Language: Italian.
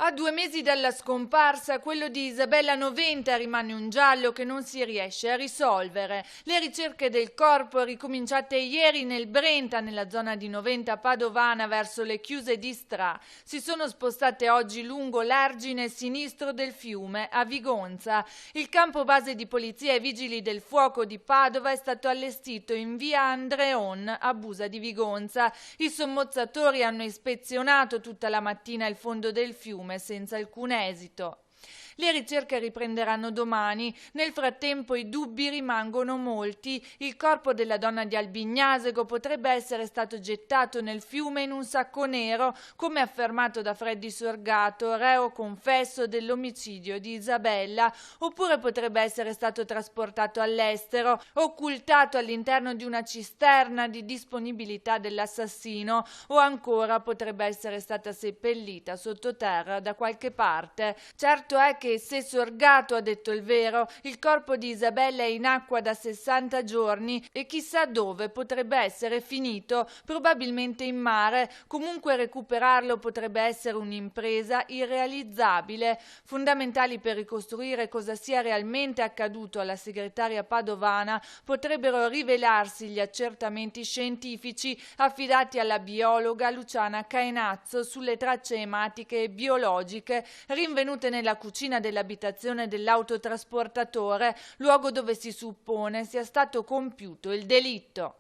A 2 mesi dalla scomparsa, quello di Isabella Noventa rimane un giallo che non si riesce a risolvere. Le ricerche del corpo, ricominciate ieri nel Brenta, nella zona di Noventa Padovana, verso le chiuse di Stra, si sono spostate oggi lungo l'argine sinistro del fiume, a Vigonza. Il campo base di polizia e vigili del fuoco di Padova è stato allestito in via Andreon, a Busa di Vigonza. I sommozzatori hanno ispezionato tutta la mattina il fondo del fiume senza alcun esito. Le ricerche riprenderanno domani. Nel frattempo i dubbi rimangono molti. Il corpo della donna di Albignasego potrebbe essere stato gettato nel fiume in un sacco nero, come affermato da Freddy Sorgato, reo confesso dell'omicidio di Isabella, oppure potrebbe essere stato trasportato all'estero, occultato all'interno di una cisterna di disponibilità dell'assassino, o ancora potrebbe essere stata seppellita sottoterra da qualche parte. Certo è che se Sorgato ha detto il vero, il corpo di Isabella è in acqua da 60 giorni e chissà dove potrebbe essere finito, probabilmente in mare. Comunque recuperarlo potrebbe essere un'impresa irrealizzabile. Fondamentali per ricostruire cosa sia realmente accaduto alla segretaria padovana potrebbero rivelarsi gli accertamenti scientifici affidati alla biologa Luciana Caenazzo sulle tracce ematiche e biologiche rinvenute nella cucina dell'abitazione dell'autotrasportatore, luogo dove si suppone sia stato compiuto il delitto.